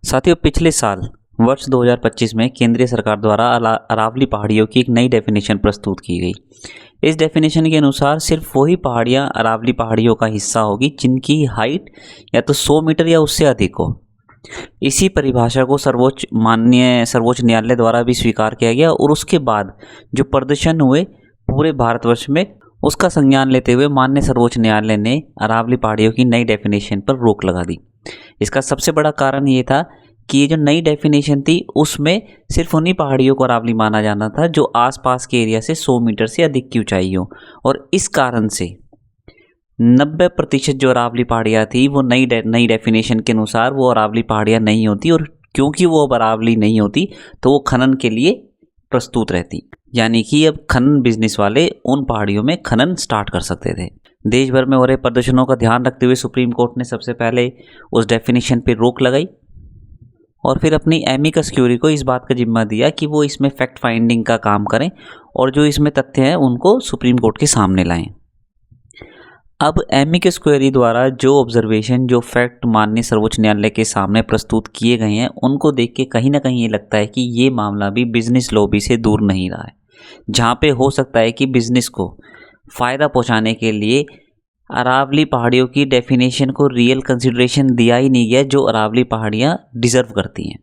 साथियों, पिछले साल वर्ष 2025 में केंद्रीय सरकार द्वारा अरावली पहाड़ियों की एक नई डेफिनेशन प्रस्तुत की गई। इस डेफिनेशन के अनुसार सिर्फ वही पहाड़ियाँ अरावली पहाड़ियों का हिस्सा होगी जिनकी हाइट या तो 100 मीटर या उससे अधिक हो। इसी परिभाषा को सर्वोच्च न्यायालय द्वारा भी स्वीकार किया गया और उसके बाद जो प्रदर्शन हुए पूरे भारतवर्ष में, उसका संज्ञान लेते हुए माननीय सर्वोच्च न्यायालय ने अरावली पहाड़ियों की नई डेफिनेशन पर रोक लगा दी। इसका सबसे बड़ा कारण ये था कि ये जो नई डेफिनेशन थी उसमें सिर्फ उन्हीं पहाड़ियों को अरावली माना जाना था जो आसपास के एरिया से 100 मीटर से अधिक की ऊंचाई हो, और इस कारण से 90% जो अरावली पहाड़ियाँ थी वो नई डेफिनेशन के अनुसार वो अरावली पहाड़ियाँ नहीं होती, और क्योंकि वो अब अरावली नहीं होती तो वो खनन के लिए प्रस्तुत रहती। यानी कि अब खनन बिजनेस वाले उन पहाड़ियों में खनन स्टार्ट कर सकते थे। देश भर में हो रहे प्रदर्शनों का ध्यान रखते हुए सुप्रीम कोर्ट ने सबसे पहले उस डेफिनेशन पर रोक लगाई और फिर अपनी एमिकस क्यूरी को इस बात का जिम्मा दिया कि वो इसमें फैक्ट फाइंडिंग का काम करें और जो इसमें तथ्य हैं उनको सुप्रीम कोर्ट के सामने लाएं। अब एमिकस क्यूरी द्वारा जो ऑब्जर्वेशन, जो फैक्ट माननीय सर्वोच्च न्यायालय के सामने प्रस्तुत किए गए हैं, उनको देख के कहीं ना कहीं ये लगता है कि ये मामला भी बिजनेस लॉबी से दूर नहीं रहा है, जहाँ पे हो सकता है कि बिजनेस को फ़ायदा पहुँचाने के लिए अरावली पहाड़ियों की डेफिनेशन को रियल कंसिडरेशन दिया ही नहीं गया जो अरावली पहाड़ियाँ डिज़र्व करती हैं।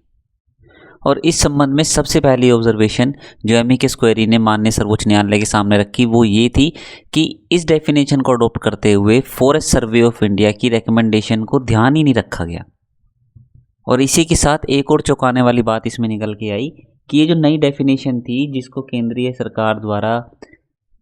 और इस संबंध में सबसे पहली ऑब्जर्वेशन जो एमिकस क्वेरी ने माननीय सर्वोच्च न्यायालय के सामने रखी वो ये थी कि इस डेफिनेशन को अडॉप्ट करते हुए फॉरेस्ट सर्वे ऑफ इंडिया की रिकमेंडेशन को ध्यान ही नहीं रखा गया। और इसी के साथ एक और चौंकाने वाली बात इसमें निकल के आई कि ये जो नई डेफिनेशन थी जिसको केंद्रीय सरकार द्वारा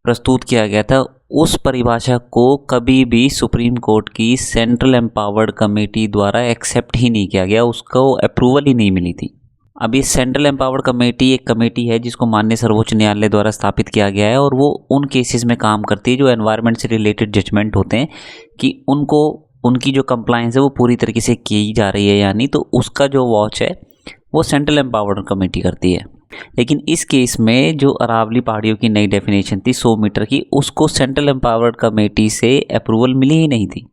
प्रस्तुत किया गया था, उस परिभाषा को कभी भी सुप्रीम कोर्ट की सेंट्रल एम्पावर्ड कमेटी द्वारा एक्सेप्ट ही नहीं किया गया, उसको अप्रूवल ही नहीं मिली थी। अब ये सेंट्रल एम्पावर्ड कमेटी एक कमेटी है जिसको माननीय सर्वोच्च न्यायालय द्वारा स्थापित किया गया है और वो उन केसेस में काम करती है जो एनवायरनमेंट से रिलेटेड जजमेंट होते हैं कि उनकी जो कंप्लायंस है वो पूरी तरीके से की जा रही है, यानी तो उसका जो वॉच है वो सेंट्रल एम्पावर्ड कमेटी करती है। लेकिन इस केस में जो अरावली पहाड़ियों की नई डेफिनेशन थी 100 मीटर की, उसको सेंट्रल एम्पावर्ड कमेटी से अप्रूवल मिली ही नहीं थी।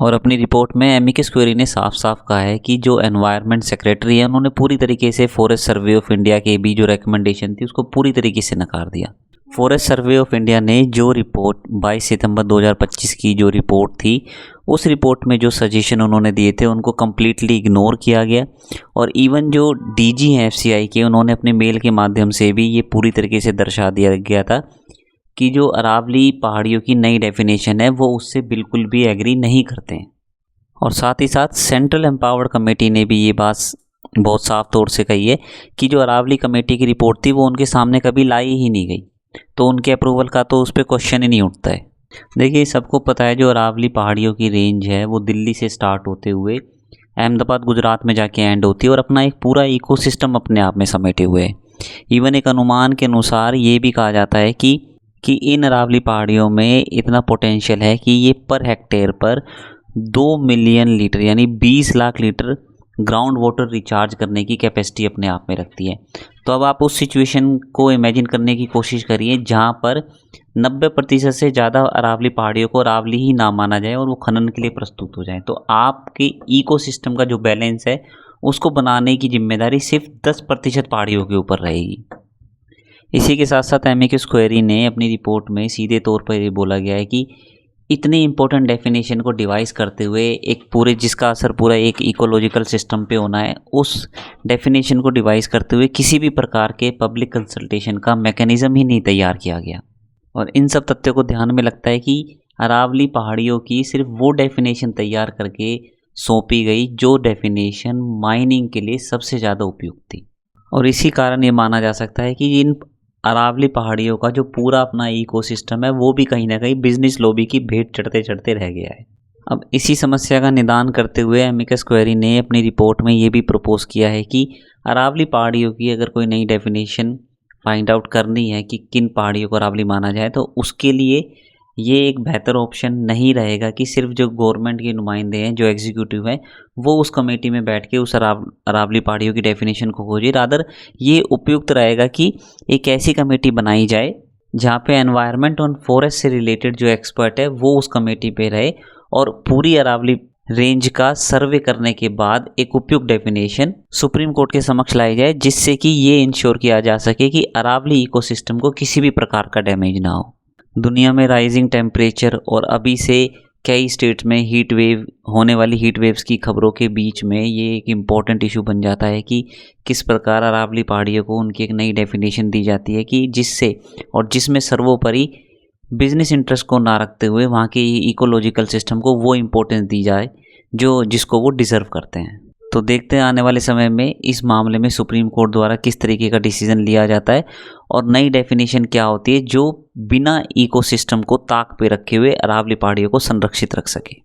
और अपनी रिपोर्ट में एमिकस क्वेरी ने साफ साफ कहा है कि जो एनवायरनमेंट सेक्रेटरी है उन्होंने पूरी तरीके से फॉरेस्ट सर्वे ऑफ इंडिया के भी जो रिकमेंडेशन थी उसको पूरी तरीके से नकार दिया। फॉरेस्ट सर्वे ऑफ इंडिया ने जो रिपोर्ट 22 सितंबर 2025 की जो रिपोर्ट थी, उस रिपोर्ट में जो सजेशन उन्होंने दिए थे उनको कम्प्लीटली इग्नोर किया गया। और इवन जो डीजी हैं एफसीआई के, उन्होंने अपने मेल के माध्यम से भी ये पूरी तरीके से दर्शा दिया गया था कि जो अरावली पहाड़ियों की नई डेफिनेशन है वो उससे बिल्कुल भी एग्री नहीं करते हैं। और साथ ही साथ सेंट्रल एम्पावर्ड कमेटी ने भी ये बात बहुत साफ तौर से कही है कि जो अरावली कमेटी की रिपोर्ट थी वो उनके सामने कभी लाई ही नहीं गई, तो उनके अप्रूवल का तो उस पर क्वेश्चन ही नहीं उठता है। देखिए, सबको पता है जो अरावली पहाड़ियों की रेंज है वो दिल्ली से स्टार्ट होते हुए अहमदाबाद गुजरात में जाके एंड होती है और अपना एक पूरा इकोसिस्टम अपने आप में समेटे हुए है। इवन एक अनुमान के अनुसार ये भी कहा जाता है कि इन अरावली पहाड़ियों में इतना पोटेंशियल है कि ये पर हेक्टेयर पर 2 मिलियन लीटर यानी 20 lakh litre ground water recharge करने की कैपेसिटी अपने आप में रखती है। तो अब आप उस सिचुएशन को इमेजिन करने की कोशिश करिए जहाँ पर 90% से ज़्यादा अरावली पहाड़ियों को अरावली ही ना माना जाए और वो खनन के लिए प्रस्तुत हो जाए, तो आपके इकोसिस्टम का जो बैलेंस है उसको बनाने की जिम्मेदारी सिर्फ 10% पहाड़ियों के ऊपर रहेगी। इसी के साथ साथ एमिकस क्वेरी ने अपनी रिपोर्ट में सीधे तौर पर ये बोला गया है कि इतनी इम्पोर्टेंट डेफिनेशन को डिवाइस करते हुए एक पूरे जिसका असर पूरा एक इकोलॉजिकल सिस्टम पे होना है, उस डेफिनेशन को डिवाइस करते हुए किसी भी प्रकार के पब्लिक कंसल्टेशन का मैकेनिज़्म ही नहीं तैयार किया गया। और इन सब तथ्यों को ध्यान में लगता है कि अरावली पहाड़ियों की सिर्फ वो डेफिनेशन तैयार करके सौंपी गई जो डेफिनेशन माइनिंग के लिए सबसे ज़्यादा उपयुक्त थी। और इसी कारण ये माना जा सकता है कि इन अरावली पहाड़ियों का जो पूरा अपना इकोसिस्टम है वो भी कहीं ना कहीं बिजनेस लॉबी की भेंट चढ़ते चढ़ते रह गया है। अब इसी समस्या का निदान करते हुए एमिकस क्वेरी ने अपनी रिपोर्ट में ये भी प्रपोज किया है कि अरावली पहाड़ियों की अगर कोई नई डेफिनेशन फाइंड आउट करनी है कि किन पहाड़ियों को अरावली माना जाए, तो उसके लिए ये एक बेहतर ऑप्शन नहीं रहेगा कि सिर्फ जो गवर्नमेंट के नुमाइंदे हैं, जो एग्जीक्यूटिव हैं, वो उस कमेटी में बैठ के उस अरावली पहाड़ियों की डेफिनेशन को खोजे। रादर ये उपयुक्त रहेगा कि एक ऐसी कमेटी बनाई जाए जहाँ पे एनवायरनमेंट और फॉरेस्ट से रिलेटेड जो एक्सपर्ट है वो उस कमेटी पे रहे और पूरी अरावली रेंज का सर्वे करने के बाद एक उपयुक्त डेफिनेशन सुप्रीम कोर्ट के समक्ष लाई जाए, जिससे कि ये इंश्योर किया जा सके कि अरावली इकोसिस्टम को किसी भी प्रकार का डैमेज ना हो। दुनिया में राइजिंग टेम्परेचर और अभी से कई स्टेट्स में हीट वेव होने वाली हीट वेव्स की खबरों के बीच में ये एक इम्पॉर्टेंट इशू बन जाता है कि किस प्रकार अरावली पहाड़ियों को उनकी एक नई डेफिनेशन दी जाती है कि जिससे और जिसमें सर्वोपरि बिजनेस इंटरेस्ट को ना रखते हुए वहाँ के इकोलॉजिकल सिस्टम को वो इम्पोर्टेंस दी जाए जो जिसको वो डिज़र्व करते हैं। तो देखते हैं आने वाले समय में इस मामले में सुप्रीम कोर्ट द्वारा किस तरीके का डिसीजन लिया जाता है और नई डेफिनेशन क्या होती है जो बिना इकोसिस्टम को ताक पे रखे हुए अरावली पहाड़ियों को संरक्षित रख सके।